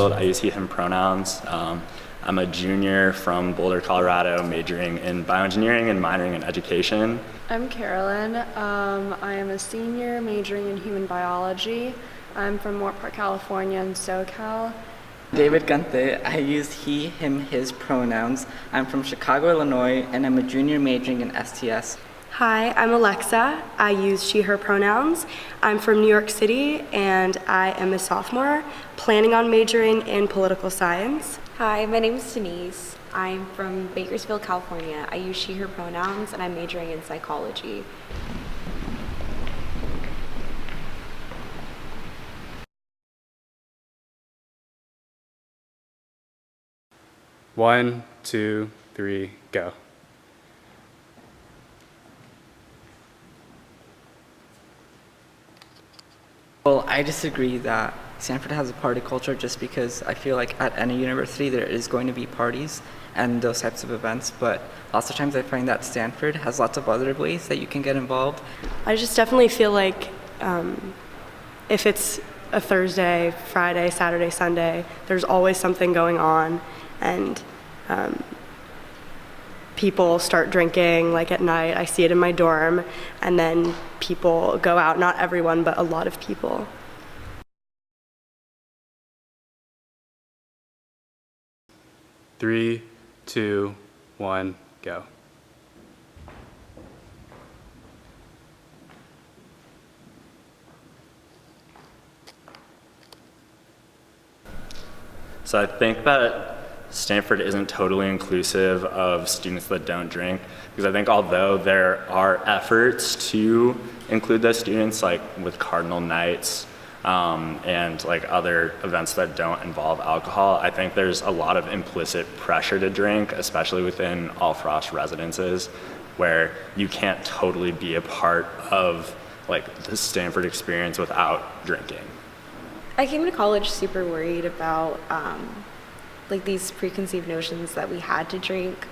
field. I use he, him pronouns. I'm a junior from Boulder, Colorado, majoring in bioengineering and minoring in education. I'm Carolyn. I am a senior majoring in human biology. I'm from Moore Park, California in SoCal. David Gunthe. I use he, him, his pronouns. I'm from Chicago, Illinois, and I'm a junior majoring in STS. Hi, I'm Alexa. I use she, her pronouns. I'm from New York City and I am a sophomore, planning on majoring in political science. Hi, my name is Denise. I'm from Bakersfield, California. I use she, her pronouns, and I'm majoring in psychology. One, two, three, go. Well, I disagree that Stanford has a party culture just because I feel like at any university there is going to be parties and those types of events, but lots of times I find that Stanford has lots of other ways that you can get involved. I just definitely feel like if it's a Thursday, Friday, Saturday, Sunday, there's always something going on, and people start drinking like at night. I see it in my dorm, and then people go out, not everyone, but a lot of people. Three, two, one, go. So I think that Stanford isn't totally inclusive of students that don't drink, because I think although there are efforts to include those students, like with Cardinal Nights and like other events that don't involve alcohol, I think there's a lot of implicit pressure to drink, especially within All Frost residences, where you can't totally be a part of like the Stanford experience without drinking. I came to college super worried about like these preconceived notions that we had to drink.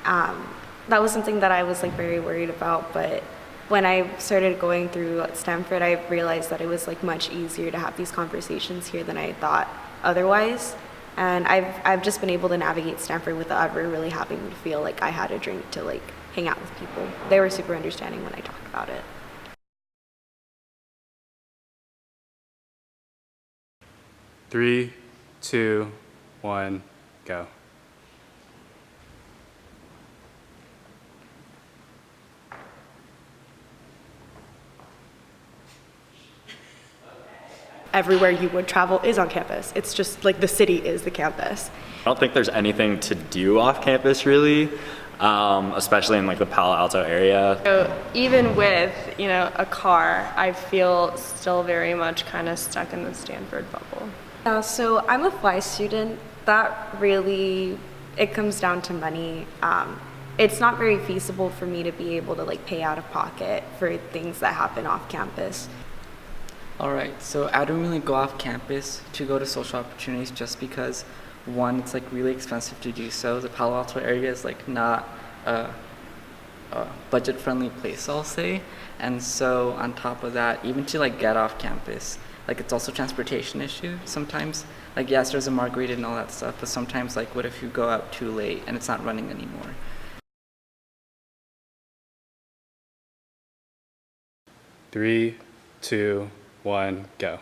That was something that I was like very worried about, but when I started going through Stanford, I realized that it was like much easier to have these conversations here than I thought otherwise. And I've just been able to navigate Stanford without ever really having to feel like I had a drink to like hang out with people. They were super understanding when I talked about it. Three, two, one, go. Everywhere you would travel is on campus. It's just like the city is the campus. I don't think there's anything to do off campus really, especially in like the Palo Alto area. So even with, a car, I feel still very much kind of stuck in the Stanford bubble. Yeah, so I'm a FLY student. That really, it comes down to money. It's not very feasible for me to be able to like pay out of pocket for things that happen off campus. All right, so I don't really go off campus to go to social opportunities just because, one, it's like really expensive to do so. The Palo Alto area is like not a budget-friendly place, I'll say. And so on top of that, even to like get off campus, like it's also a transportation issue sometimes. Like yes, there's a margarita and all that stuff, but sometimes like what if you go out too late and it's not running anymore? Three, two, one, go.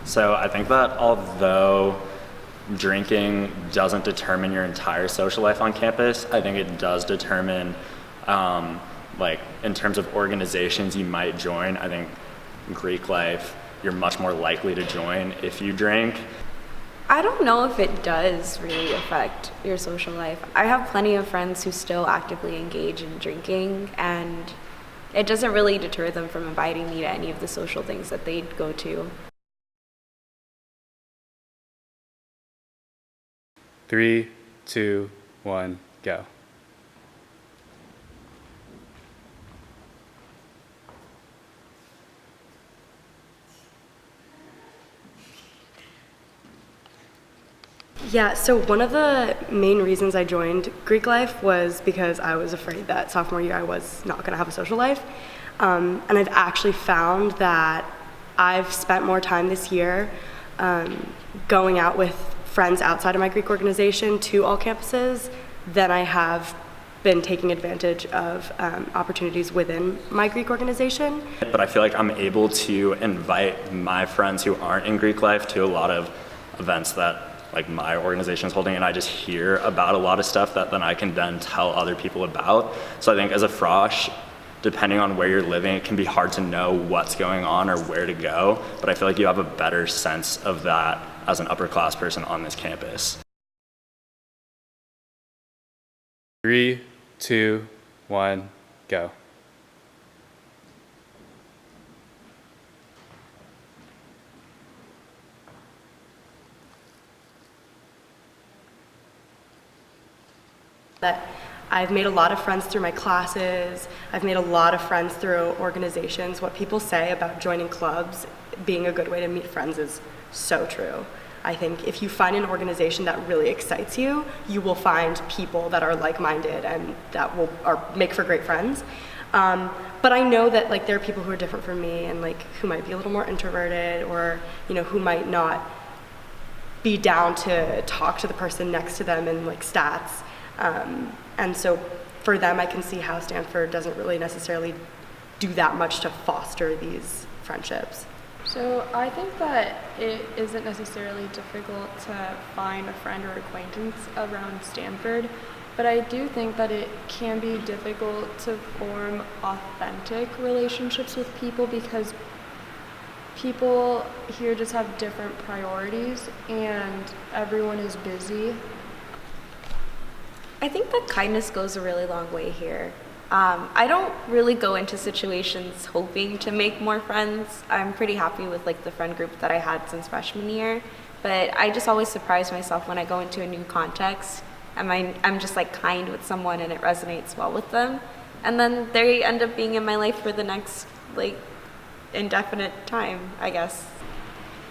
So I think that although drinking doesn't determine your entire social life on campus, I think it does determine, like in terms of organizations you might join. I think Greek life, you're much more likely to join if you drink. I don't know if it does really affect your social life. I have plenty of friends who still actively engage in drinking, and it doesn't really deter them from inviting me to any of the social things that they'd go to. Three, two, one, go. Yeah, so one of the main reasons I joined Greek life was because I was afraid that sophomore year I was not going to have a social life. And I've actually found that I've spent more time this year going out with friends outside of my Greek organization to all campuses than I have been taking advantage of opportunities within my Greek organization. But I feel like I'm able to invite my friends who aren't in Greek life to a lot of events that like my organization is holding, and I just hear about a lot of stuff that then I can then tell other people about. So I think as a frosh, depending on where you're living, it can be hard to know what's going on or where to go, but I feel like you have a better sense of that as an upper class person on this campus. 3, 2, 1, go. That I've made a lot of friends through my classes, I've made a lot of friends through organizations. What people say about joining clubs being a good way to meet friends is so true. I think if you find an organization that really excites you, you will find people that are like-minded and that will make for great friends. But I know that like there are people who are different from me and like who might be a little more introverted or who might not be down to talk to the person next to them in like stats. And so for them, I can see how Stanford doesn't really necessarily do that much to foster these friendships. So I think that it isn't necessarily difficult to find a friend or acquaintance around Stanford, but I do think that it can be difficult to form authentic relationships with people because people here just have different priorities and everyone is busy. I think that kindness goes a really long way here. I don't really go into situations hoping to make more friends. I'm pretty happy with like the friend group that I had since freshman year, but I just always surprise myself when I go into a new context and I'm just like kind with someone and it resonates well with them, and then they end up being in my life for the next like indefinite time, I guess.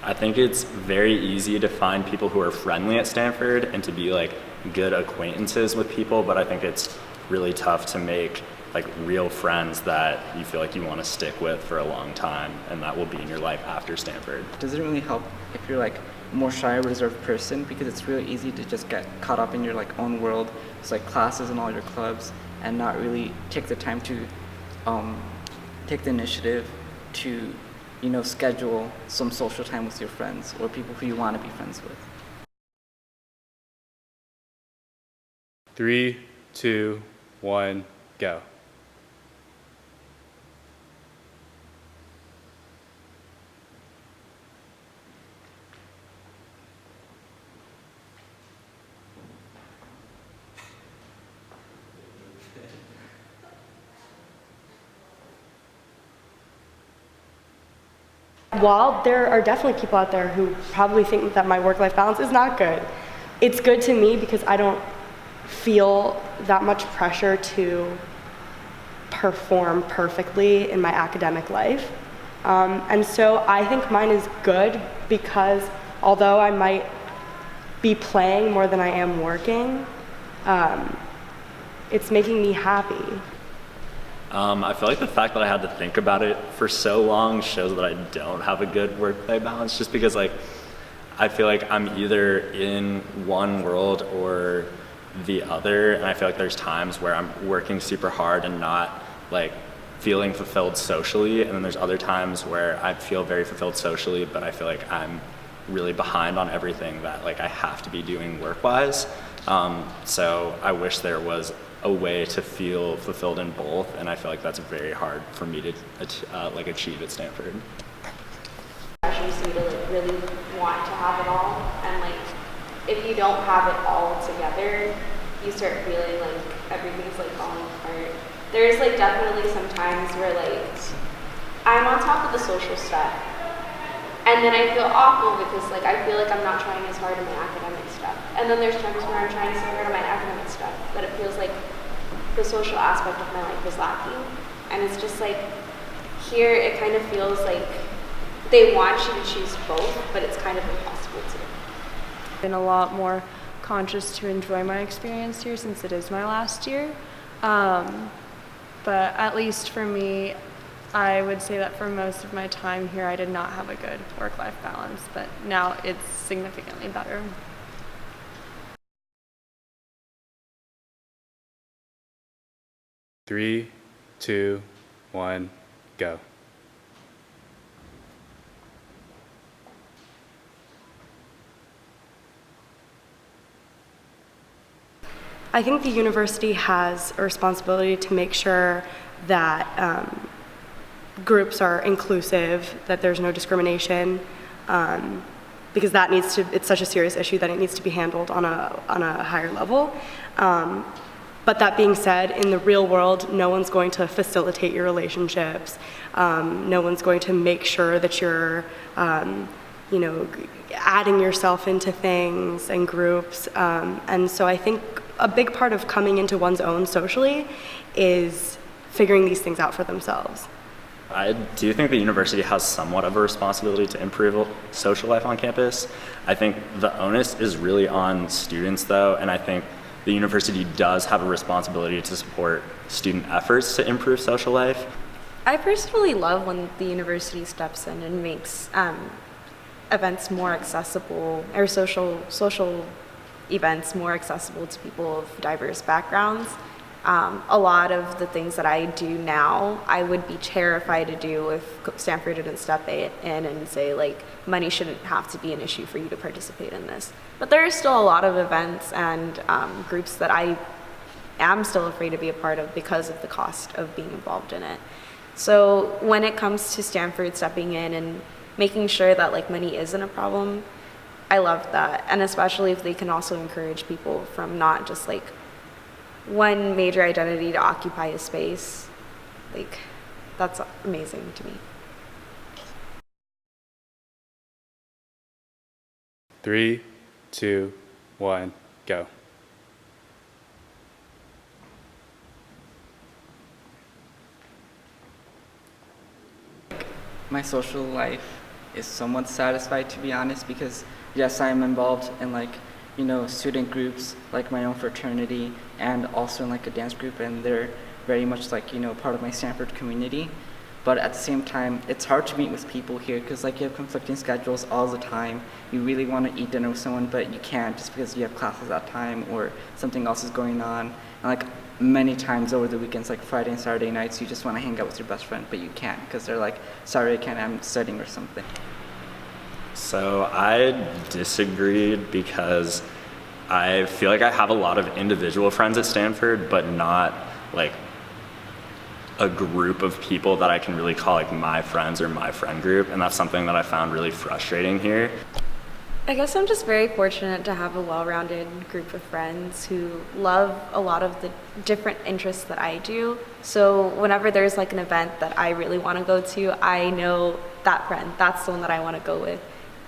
I think it's very easy to find people who are friendly at Stanford and to be like good acquaintances with people, but I think it's really tough to make like real friends that you feel like you want to stick with for a long time and that will be in your life after Stanford. It doesn't really help if you're like a more shy or reserved person because it's really easy to just get caught up in your like own world. It's like classes and all your clubs and not really take the time to take the initiative to schedule some social time with your friends or people who you want to be friends with. 3, 2, 1, go. While there are definitely people out there who probably think that my work-life balance is not good, it's good to me because I don't feel that much pressure to perform perfectly in my academic life. And so I think mine is good because although I might be playing more than I am working, it's making me happy. I feel like the fact that I had to think about it for so long shows that I don't have a good work-life balance, just because like I feel like I'm either in one world or the other, and I feel like there's times where I'm working super hard and not like feeling fulfilled socially, and then there's other times where I feel very fulfilled socially, but I feel like I'm really behind on everything that like I have to be doing work-wise. So I wish there was a way to feel fulfilled in both, and I feel like that's very hard for me to achieve at Stanford. Pressures you to like really want to have it all, and like if you don't have it all together, you start feeling like everything's like falling apart. There's like definitely some times where like I'm on top of the social stuff, and then I feel awful because like I feel like I'm not trying as hard in my academic stuff. And then there's times where I'm trying so hard on my academic stuff, but it feels like the social aspect of my life is lacking. And it's just like here it kind of feels like they want you to choose both, but it's kind of impossible to. Been a lot more conscious to enjoy my experience here since it is my last year. But at least for me, I would say that for most of my time here, I did not have a good work-life balance, but now it's significantly better. Three, two, one, go. I think the university has a responsibility to make sure that groups are inclusive, that there's no discrimination, because it's such a serious issue that it needs to be handled on a higher level. But that being said, in the real world, no one's going to facilitate your relationships. No one's going to make sure that you're, adding yourself into things and groups. And so I think a big part of coming into one's own socially is figuring these things out for themselves. I do think the university has somewhat of a responsibility to improve social life on campus. I think the onus is really on students, though, and I think the university does have a responsibility to support student efforts to improve social life. I personally love when the university steps in and makes events more accessible, or social events more accessible to people of diverse backgrounds. A lot of the things that I do now, I would be terrified to do if Stanford didn't step in and say, like, money shouldn't have to be an issue for you to participate in this. But there are still a lot of events and groups that I am still afraid to be a part of because of the cost of being involved in it. So when it comes to Stanford stepping in and making sure that, like, money isn't a problem, I love that. And especially if they can also encourage people from not just, like, one major identity to occupy a space, like, that's amazing to me. 3, 2, 1, go. My social life is somewhat satisfied, to be honest, because yes, I'm involved in, like, student groups, like my own fraternity, and also in, like, a dance group, and they're very much, like, part of my Stanford community. But at the same time, it's hard to meet with people here because, like, you have conflicting schedules all the time. You really want to eat dinner with someone, but you can't just because you have classes that time or something else is going on. And, like, many times over the weekends, like Friday and Saturday nights, you just want to hang out with your best friend, but you can't because they're like, sorry, I can't, I'm studying or something. So I disagreed because I feel like I have a lot of individual friends at Stanford, but not, like, a group of people that I can really call, like, my friends or my friend group, and that's something that I found really frustrating here. I guess I'm just very fortunate to have a well-rounded group of friends who love a lot of the different interests that I do. So whenever there's, like, an event that I really want to go to, I know that friend, that's the one that I want to go with.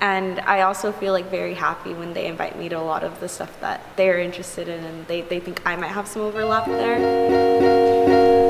And I also feel, like, very happy when they invite me to a lot of the stuff that they're interested in and they think I might have some overlap there.